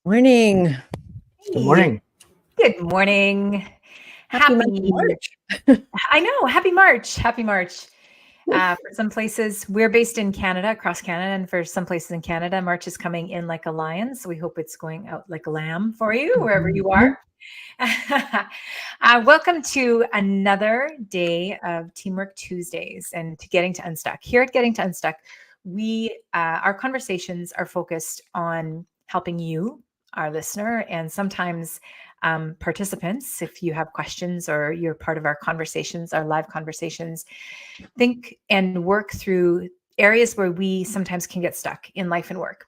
Morning. Good Hey, morning. good morning. Happy month of Happy, March. I know, happy March. Happy March. For some places, we're based in Canada, across Canada, and for some places in Canada, March is coming in like a lion. So we hope it's going out like a lamb for you, wherever you Mhm. are. Welcome to another day of Teamwork Tuesdays and to Getting to Unstuck. Here at Getting to Unstuck, our conversations are focused on helping you, our listener, and sometimes participants, if you have questions or you're part of our conversations, our live conversations, think and work through areas where we sometimes can get stuck in life and work.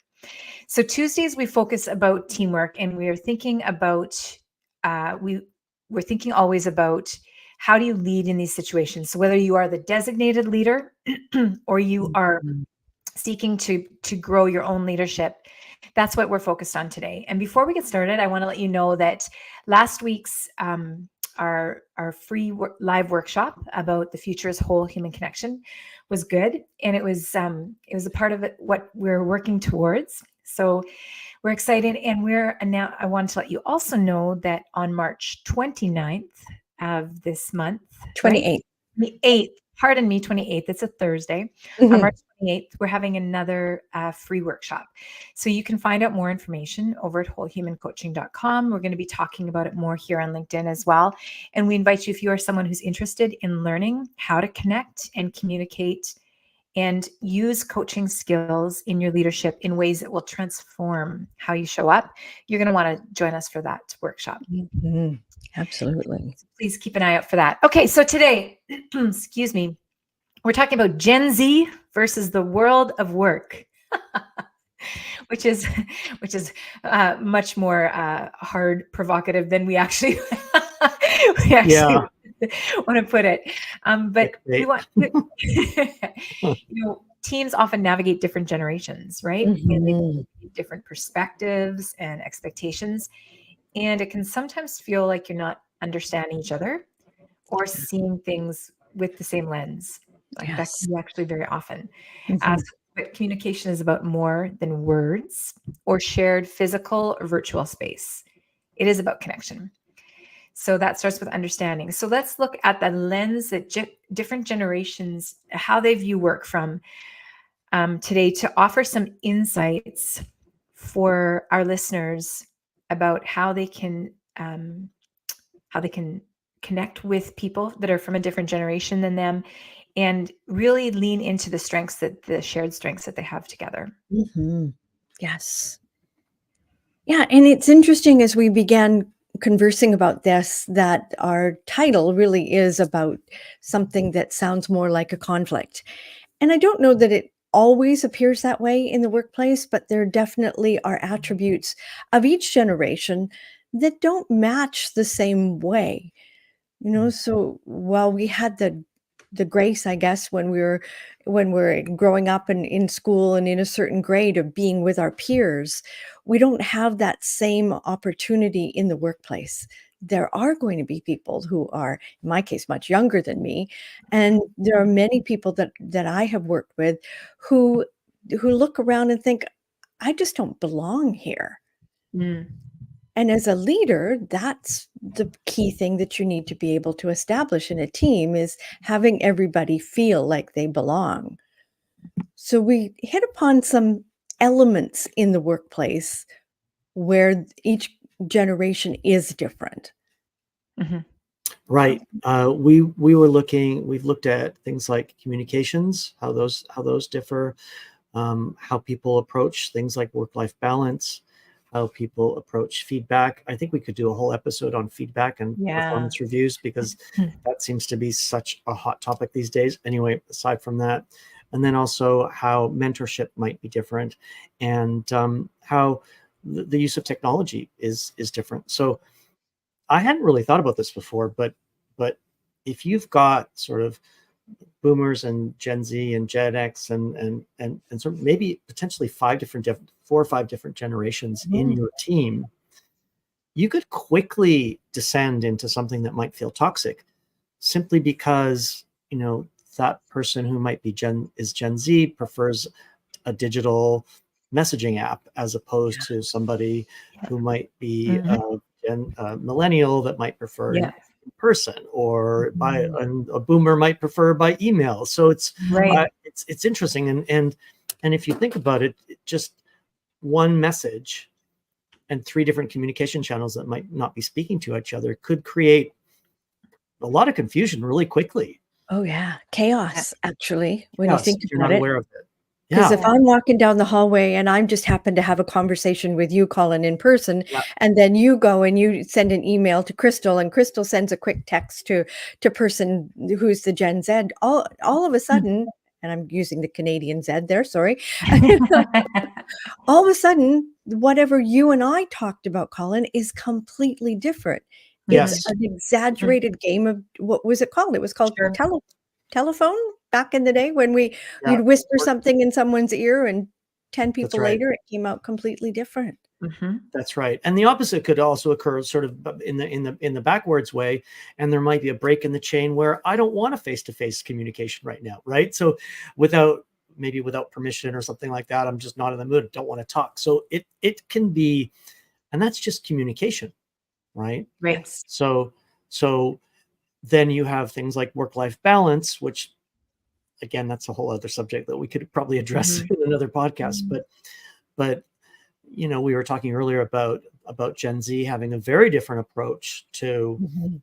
So Tuesdays we focus about teamwork, and we are thinking about we're thinking always about how do you lead in these situations. So whether you are the designated leader or you are Mhm. seeking to grow your own leadership, that's what we're focused on today. And before we get started, I want to let you know that last week's our free live workshop about the future is whole human connection was good, and it was a part of it what we're working towards. So we're excited, and now I want to let you also know that on March 29th of this month, right? 28. The 8th, pardon me, 28th, it's a Thursday. On Mhm. March 28th, we're having another free workshop. So you can find out more information over at wholehumancoaching.com. We're going to be talking about it more here on LinkedIn as well. And we invite you, if you are someone who's interested in learning how to connect and communicate and use coaching skills in your leadership in ways that will transform how you show up, you're going to want to join us for that workshop. Mhm. Absolutely. Please keep an eye out for that. Okay, so today, excuse me, we're talking about Gen Z versus the world of work, which is much more hard, provocative than we actually we actually Yeah. want to put it. But we Clickbait. want teams often navigate different generations, right? And they Mhm. navigate different perspectives and expectations, and it can sometimes feel like you're not understanding each other or seeing things with the same lens. Like that Yes. can be actually very often. Mhm. But communication is about more than words or shared physical or virtual space. It is about connection. So that starts with understanding. So let's look at the lens that different generations, how they view work from today, to offer some insights for our listeners about how they can connect with people that are from a different generation than them, and really lean into the shared strengths that they have together. Mhm. Yes. Yeah, and it's interesting as we began conversing about this that our title really is about something that sounds more like a conflict. And I don't know that it always appears that way in the workplace, but there definitely are attributes of each generation that don't match the same way. So while we had the grace, I guess, when we're growing up and in school and in a certain grade of being with our peers, we don't have that same opportunity in the workplace. There are going to be people who are, in my case, much younger than me, and there are many people that I have worked with who who look around and think, I just don't belong here. Mm. And as a leader, that's the key thing that you need to be able to establish in a team is having everybody feel like they belong. So we hit upon some elements in the workplace where each generation is different. Mm-hmm. Right. We've looked at things like communications, how those differ, how people approach things like work-life balance, how people approach feedback. I think we could do a whole episode on feedback and Yeah. performance reviews because that seems to be such a hot topic these days. Anyway, aside from that, and then also how mentorship might be different, and how the use of technology is different. So I hadn't really thought about this before, but if you've got sort of boomers and Gen Z and Gen X and sort of maybe potentially four or five different generations in Mhm. your team, you could quickly descend into something that might feel toxic simply because, that person who might be Gen Z prefers a digital messaging app as opposed to somebody who might be a millennial that might prefer in person, or by a boomer might prefer by email. So Right. it's interesting, and if you think about it, just one message and 3 different communication channels that might not be speaking to each other could create a lot of confusion really quickly. Oh, yeah. Chaos, actually, when you Yes, think if you're about not it. aware of it. Because Yeah, if I'm walking down the hallway and I'm just happen to have a conversation with you, Colin, in person, yeah, and then you go and you send an email to Crystal, and Crystal sends a quick text to person who's the Gen Z, all of a sudden, and I'm using the Canadian Z there, sorry. All of a sudden, whatever you and I talked about, Colin, is completely different. It's yes, an exaggerated game of what was it called? It was called Sure. telephone back in the day when yeah, you'd whisper or something in someone's ear and 10 that's people right. later, it came out completely different. That's right. And the opposite could also occur sort of in the backwards way. And there might be a break in the chain where I don't want a face-to-face communication right now, right? So without permission or something like that, I'm just not in the mood, don't want to talk. So it can be, and that's just communication, right? Right. Yes. So then you have things like work-life balance, which again, that's a whole other subject that we could probably address in another podcast. But we were talking earlier about Gen Z having a very different approach to Mhm.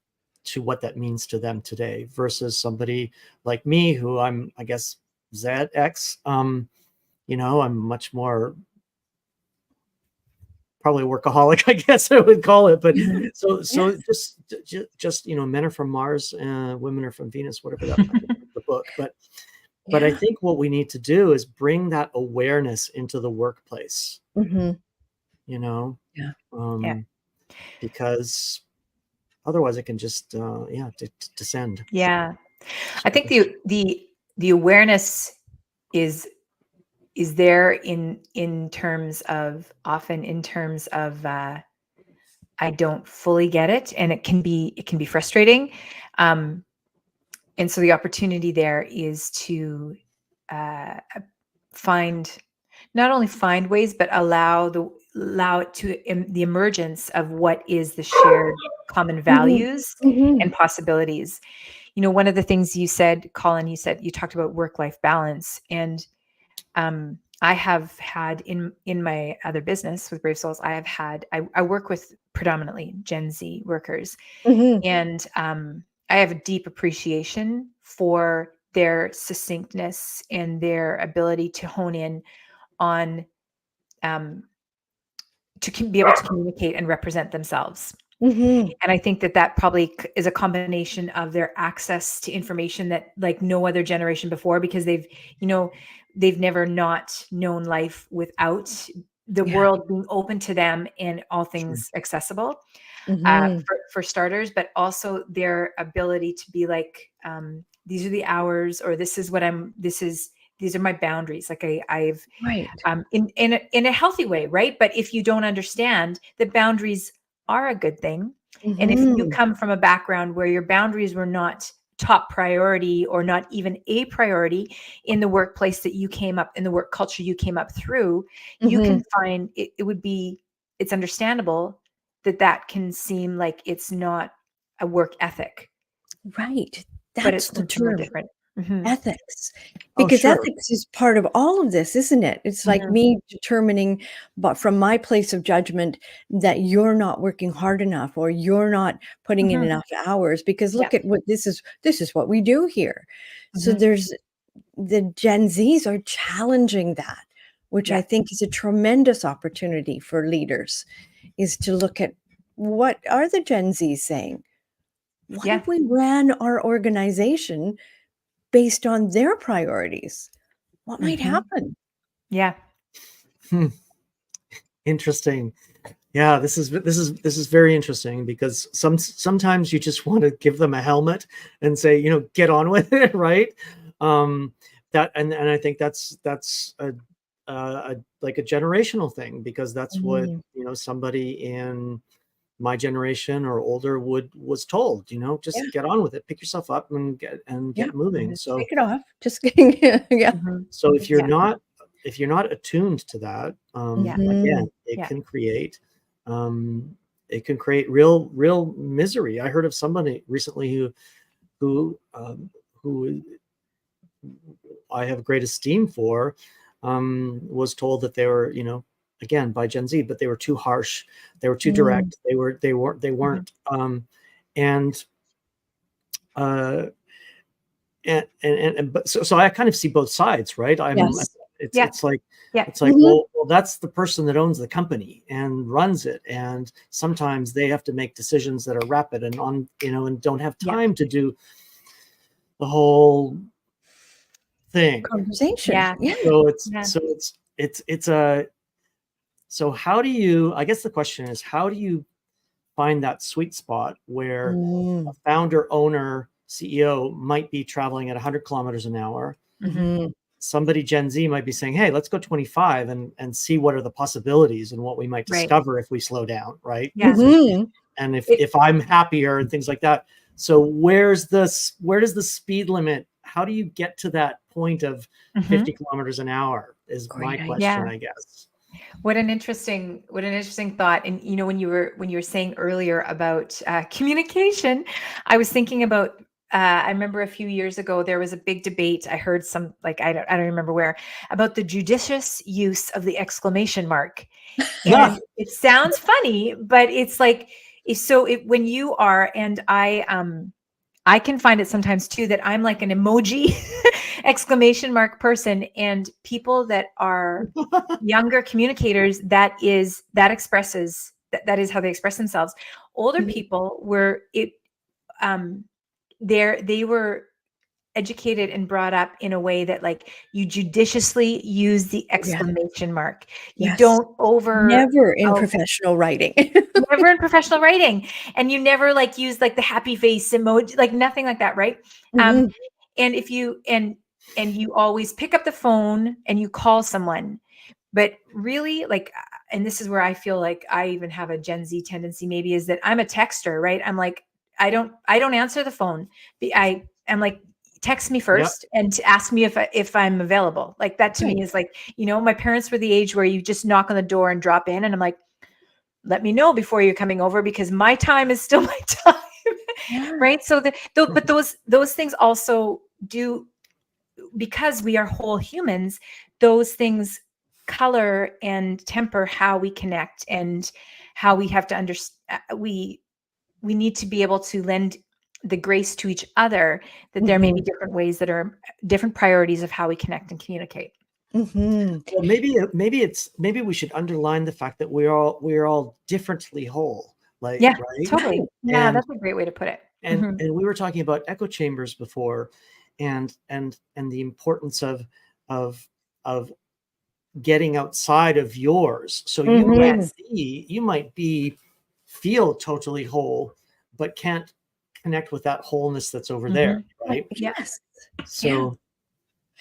what that means to them today versus somebody like me, who I'm, I guess, ZX. I'm much more probably workaholic, I guess I would call it. But so Yes. just men are from Mars, women are from Venus, whatever that might be, the book. But I Yeah. think what we need to do is bring that awareness into the workplace, Mhm. you know, Yeah. Yeah. because otherwise it can just descend. Yeah. I think So, the awareness is there in terms of often in terms of I don't fully get it, and it can be frustrating. And so the opportunity there is to uh, find not only find ways, but allow it to the emergence of what is the shared common Mhm. values Mhm. and possibilities. One of the things you said, Colin, you talked about work-life balance, and I have had in my other business with Brave Souls, I work with predominantly Gen Z workers, Mhm. and I have a deep appreciation for their succinctness and their ability to hone in on um, be able to communicate and represent themselves. Mhm. And I think that probably is a combination of their access to information that like no other generation before, because they've never not known life without the Yeah. world being open to them and all sure. things accessible, Mhm. for starters, but also their ability to be like, these are the hours, or these are my boundaries. Like I've Right. in a healthy way, right? But if you don't understand that boundaries are a good thing, and if you Mhm. come from a background where your boundaries were not top priority or not even a priority in the workplace that you came up in, the work culture you came up through, you can Mhm. find it's understandable that can seem like it's not a work ethic, Right. but That's it's the something more term. different. Hmm. Ethics, Oh, because sure. ethics is part of all of this, isn't it? It's like Hmm. me determining, but from my place of judgment, that you're not working hard enough or you're not putting in Hmm. enough hours, because Yeah. look at what this is what we do here. So Hmm. there's the Gen Zs are challenging that, which I Yeah. think is a tremendous opportunity for leaders, is to look at what are the Gen Zs saying? What Yeah. if we ran our organization based on their priorities? What might Hmm. happen? Yeah. Hmm. Interesting. Yeah, this is very interesting, because sometimes you just want to give them a helmet and say, get on with it, right? Um, that and I think that's like a generational thing, because that's what Mhm. somebody in my generation or older was told. Yeah, Just get on with it, pick yourself up and yeah. get moving. Mhm. So Shake it off. Just kidding. Yeah. Mhm. so if you're Yeah. not if you're not attuned to that, Yeah. again, Yeah. it can create real misery. I heard of somebody recently who who I have great esteem for, was told that they were, again, by Gen Z, but they were too harsh, they were too Mm. direct, they weren't, and uh, but so I kind of see both sides, right? Yes. It's Yeah. it's like Yeah. it's like, Mhm. well, that's the person that owns the company and runs it, and sometimes they have to make decisions that are rapid and and don't have Yeah. time to do the whole thing. Conversation. Yeah. Yeah. Yeah. It's a so how do you, I guess the question is, how do you find that sweet spot where a Mm. founder, owner, CEO might be traveling at 100 kilometers an hour? Mhm. Somebody Gen Z might be saying, hey, let's go 25 and see what are the possibilities and what we might Right. discover if we slow down, right? Yeah. Mhm. And It- if I'm happier and things like that. So where does the speed limit? How do you get to that point of Mhm. 50 kilometers an hour is my Great idea. question, Yeah. I guess. What an interesting thought. And when you were saying earlier about communication, I was thinking about. I remember a few years ago there was a big debate. I heard some, like, I don't remember where, about the judicious use of the exclamation mark. And it sounds funny, but it's like, when you are, and I can find it sometimes too that I'm like an emoji exclamation mark person, and people that are younger communicators, that is how they express themselves. Older Mhm. people um they were educated and brought up in a way that, like, you judiciously use the Yeah. exclamation mark. You Yes. don't over Never in professional writing. never in professional writing, and you never, like, use, like, the happy face emoji, like, nothing like that, right? um Mhm. and if you and you always pick up the phone and you call someone, but really, like, and this is where I feel like I even have a Gen Z tendency, maybe, is that I'm a texter, right? I'm like, I don't answer the phone. I am like, text me Yep. first and to ask me if I'm available. Like, that to Right. me is like, my parents were the age where you just knock on the door and drop in, and I'm like, let me know before you're coming over, because my time is still my time. Yeah. Right? So but those things also do, because we are whole humans, those things color and temper how we connect, and how we have to understand. We need to be able to lend the grace to each other, that there may be Mhm. different ways, that are different priorities of how we connect and communicate. Mhm. Well, maybe we should underline the fact that we're all differently whole, like, Yeah, right? Right. totally. Yeah, And that's a great way to put it. and Mhm. and we were talking about echo chambers before, and the importance of of getting outside of yours. So Mhm. Yes. you might be feel totally whole, but can't connect with that wholeness that's over there, Mhm. right? Yeah. Yes. Yeah. So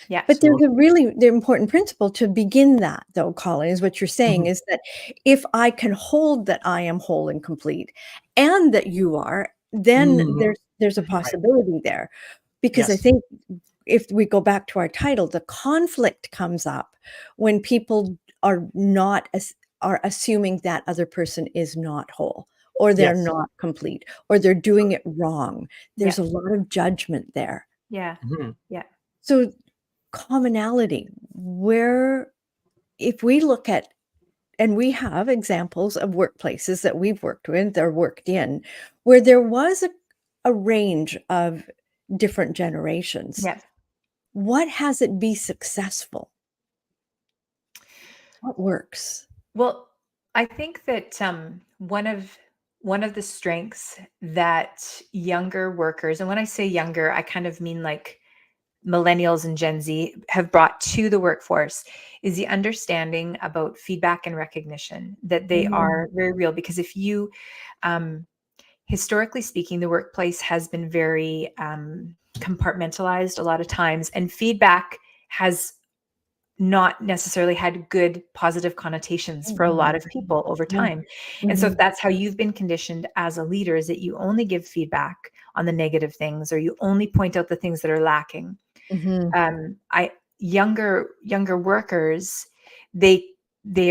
Yeah. But there's so a really the important principle to begin that, though, Colin, is what you're saying, mhm. is that if I can hold that I am whole and complete and that you are, then Mhm. there's a Mhm. Right. possibility there. Because I Yes. think if we go back to our title, the conflict comes up when people are not are assuming that other person is not whole, or they're Yes. not complete, or they're doing it wrong. Yeah. There's a lot of judgment there. Yeah. Mhm. Yeah. So commonality, where if we look at, and we have examples of workplaces that we've worked with or worked in, where there was a range of different generations. Yeah. What has it be successful? What works? Well, I think that one of the strengths that younger workers, and when I say younger, I kind of mean like millennials and Gen Z, have brought to the workforce, is the understanding about feedback and recognition, that they Mm, are very real. Because if you, um, historically speaking, the workplace has been very compartmentalized a lot of times, and feedback has not necessarily had good positive connotations for a lot mhm, of people over yeah, time. And so if mhm, that's how you've been conditioned as a leader, is that you only give feedback on the negative things, or you only point out the things that are lacking. mhm, I younger workers, they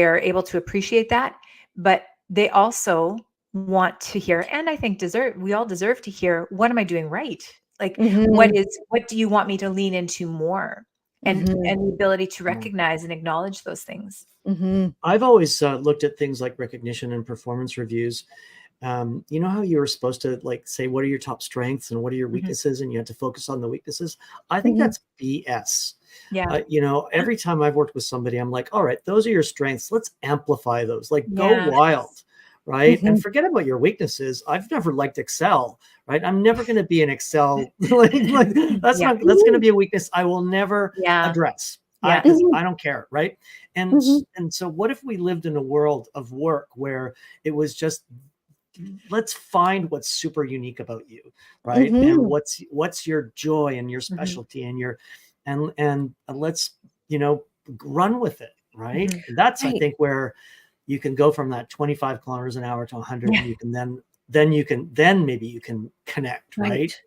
are able to appreciate that, but they also want to hear, and I think we all deserve to hear, what am I doing right? Like, Mhm. what do you want me to lean into more? And Mhm. the ability to Yeah. recognize and acknowledge those things. Mhm. I've always looked at things like recognition and performance reviews. You know how you were supposed to like say what are your top strengths and what are your Mhm. weaknesses, and you had to focus on the weaknesses. I think Mhm. that's BS. Yeah. You know, every time I've worked with somebody, I'm like, all right, those are your strengths. Let's amplify those. Like, go Yeah. wild, right? And Mhm. forget about your weaknesses. I've never liked Excel, right? I'm never going to be an Excel like that's Yeah. not that's going to be a weakness I will never Yeah. address. Yeah. Because Mhm. I don't care, right? Mhm. And so, what if we lived in a world of work where it was just let's find what's super unique about you, right? And Mhm. what's your joy and your Mhm. specialty and your and let's you know run with it, right? Mhm. And that's I Right. think where you can go from that 25 kilometers an hour to 100, Yeah. and you can then maybe you can connect, right? Right.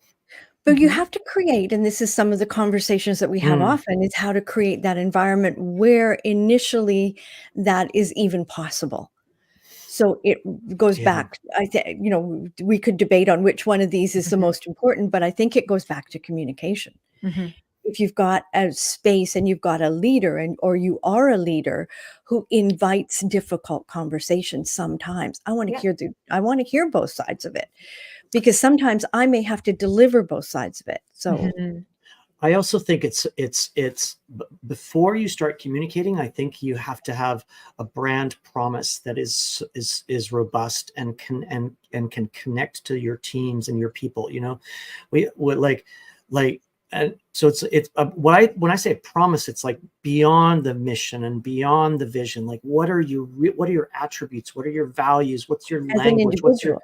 But you Mhm. have to create, and this is some of the conversations that we have Mm, often, is how to create that environment where initially that is even possible. So it goes yeah. back, I think, we could debate on which one of these is the Mhm. most important, but I think it goes back to communication. Mhm. If you've got a space and you've got a leader or you are a leader who invites difficult conversations sometimes, Yeah. I want to hear both sides of it because sometimes I may have to deliver both sides of it. So, Mhm. I also think before you start communicating, I think you have to have a brand promise that is robust and can connect to your teams and your people. You know, we like and so it's when I say promise, it's like beyond the mission and beyond the vision. Like what are your attributes? What are your values? What's your as an language? What's your individual.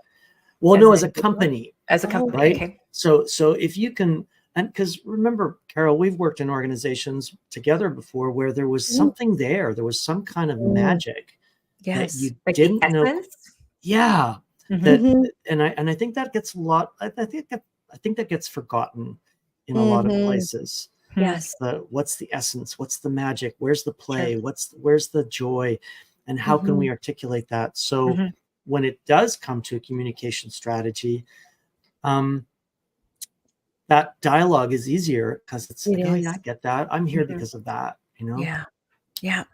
well, As no, an as a individual, company, as a Oh, company. right? Okay. So if you can, and because remember, Carol, we've worked in organizations together before where there was mm, something there was some kind of mm, magic that yes. you Like the didn't know. essence. Yeah, Mhm. that Mhm, and I think that gets a lot. I think that gets forgotten in a lot of mhm, places. Hmm. yes. What's the essence? What's the magic? Where's the Sure. play? Where's the joy? And how can we Mhm, articulate that? So Mhm. when it does come to a communication strategy, um, that dialogue is easier because it's it like, oh yeah, I is. get that. I'm here Mhm. because of that, you know, Yeah, yeah.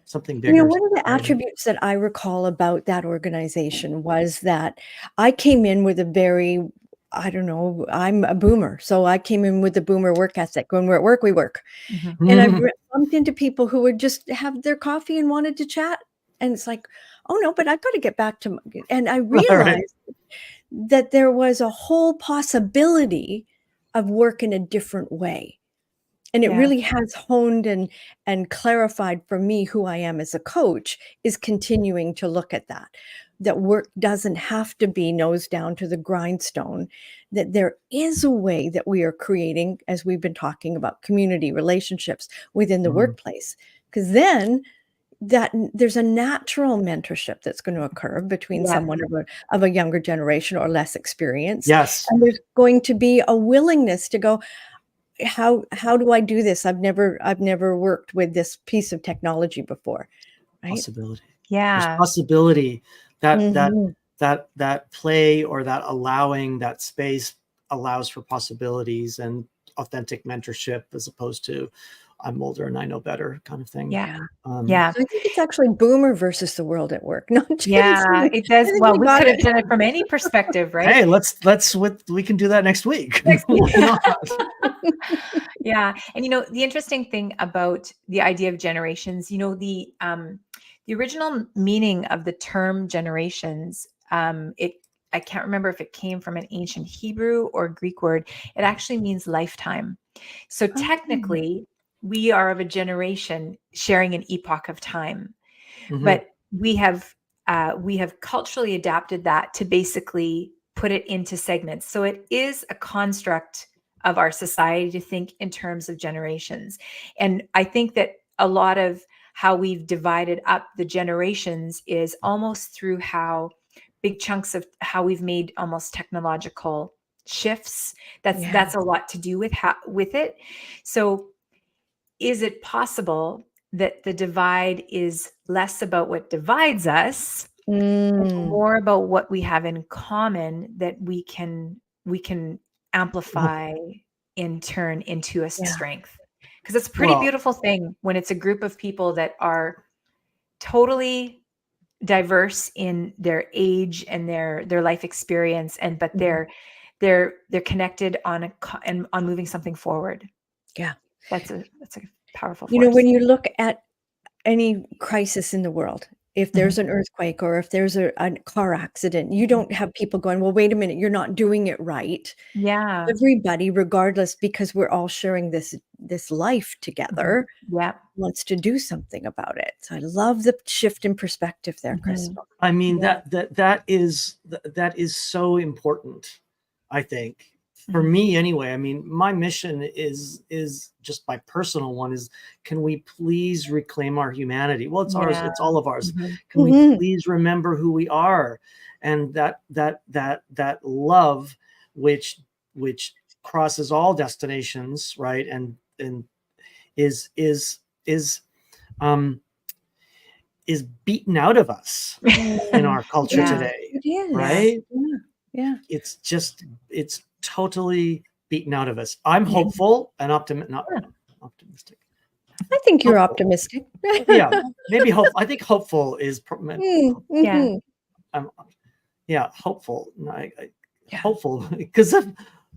something bigger, One of something the greater. attributes that I recall about that organization was that I came in with a very, I don't know, I'm a boomer. So I came in with the boomer work ethic. When we're at work, we work. Mhm. And I've Mhm. bumped into people who would just have their coffee and wanted to chat. And it's like, oh no, but I've got to get back to, and I All right. realized that there was a whole possibility of work in a different way. And it Yeah. really has honed and clarified for me who I am as a coach is continuing to look at that. That work doesn't have to be nose down to the grindstone, that there is a way that we are creating, as we've been talking about, community relationships within the Mhm. workplace. Because then there's a natural mentorship that's going to occur between Yeah. someone of a younger generation or less experienced. Yes, And there's going to be a willingness to go, how do I do this? I've never worked with this piece of technology before, right? possibility. There's Yeah. possibility that Mhm. that play or that allowing that space allows for possibilities and authentic mentorship as opposed to I'm older and I know better kind of thing. Yeah. Yeah. Um, Yeah. So I think it's actually boomer versus the world at work, not Gen Z. Yeah. It I does. think Well, we we got could have it. done it from any perspective, right? hey, we can do that next week. Next week. Why not? Yeah. And the interesting thing about the idea of generations, the original meaning of the term generations, it I can't remember if it came from an ancient Hebrew or Greek word. It actually means lifetime. So Oh, technically, we are of a generation sharing an epoch of time, Mhm. but we have culturally adapted that to basically put it into segments. So it is a construct of our society to think in terms of generations. And I think that a lot of how we've divided up the generations is almost through how big chunks of how we've made almost technological shifts. That's yes. a lot to do with it. So is it possible that the divide is less about what divides us and Mm, more about what we have in common that we can amplify and turn into a yeah. strength? Because it's a pretty Well, beautiful thing when it's a group of people that are totally diverse in their age and their life experience, and but Mhm. they're connected and on moving something forward. Yeah. That's a powerful You know, force. when you look at any crisis in the world, if there's an earthquake or if there's a car accident, you don't have people going, well, wait a minute, you're not doing it right. Yeah. Everybody, regardless, because we're all sharing this life together, Yeah. wants to do something about it. So I love the shift in perspective there, Crystal. I mean, Yeah. that is so important, I think. For me anyway. I mean, my mission is just my personal one is, can we please reclaim our humanity? Well, it's ours, Yeah. it's all of ours. Mhm. Can we Mhm. please remember who we are? And that love which crosses all destinations, right? And is um is beaten out of us in Mm. our culture Yeah. today, It is. Yeah. right? Yeah. Yeah. It's totally beaten out of us. I'm Yeah. hopeful and not Yeah. optimistic. I think you're Hopeful. optimistic. Yeah, maybe hope. I think hopeful is. Yeah. Mhm. I'm, yeah, hopeful. Yeah. Hopeful because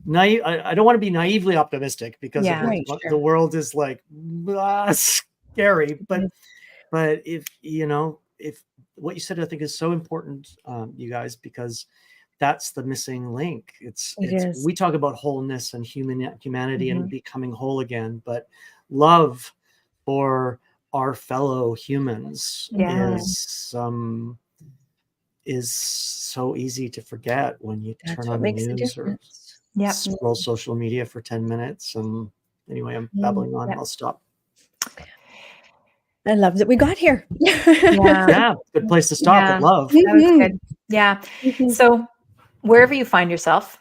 naive. I don't want to be naively optimistic because of Yeah. Right. what Sure. the world is like. Scary, but if what you said, I think is so important, you guys, because that's the missing link. It It's is. we talk about wholeness and humanity and Mhm. becoming whole again, but love for our fellow humans Yeah. is so easy to forget when you turn That's what on the makes a news or difference. Yeah. scroll social media for 10 minutes. And anyway, I'm Mm. babbling on. Yeah. I'll stop. I love that we got here. Yeah. Yeah, good place to stop Yeah. at love. That was Mhm. good. Yeah. Mhm. So wherever you find yourself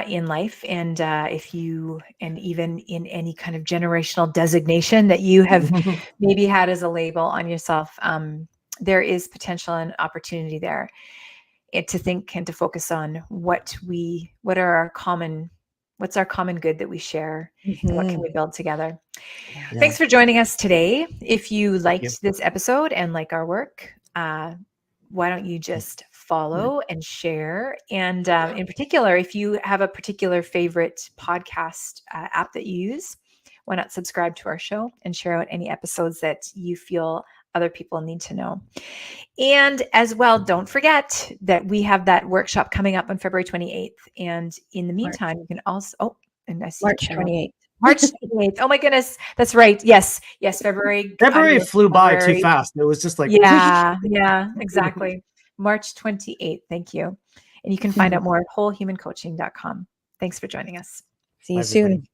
in life, and if you, and even in any kind of generational designation that you have maybe had as a label on yourself, there is potential and opportunity there, to think and to focus on what's our common good that we share, and what can Mhm. we build together. Yeah. Yeah. Thanks for joining us today. If you you. liked this episode and like our work, why don't you just follow and share? And in particular, if you have a particular favorite podcast app that you use, why not subscribe to our show and share out any episodes that you feel other people need to know? And as well, don't forget that we have that workshop coming up on February 28th. And in the meantime, you can also, and I see March Carol. 28th. March 28th. Oh my goodness. That's right. Yes. February. February Adios, flew by too February. fast. It was just like, Yeah. Yeah, exactly. March 28th. Thank you. And you can find out more at wholehumancoaching.com. Thanks for joining us. See you everybody. soon.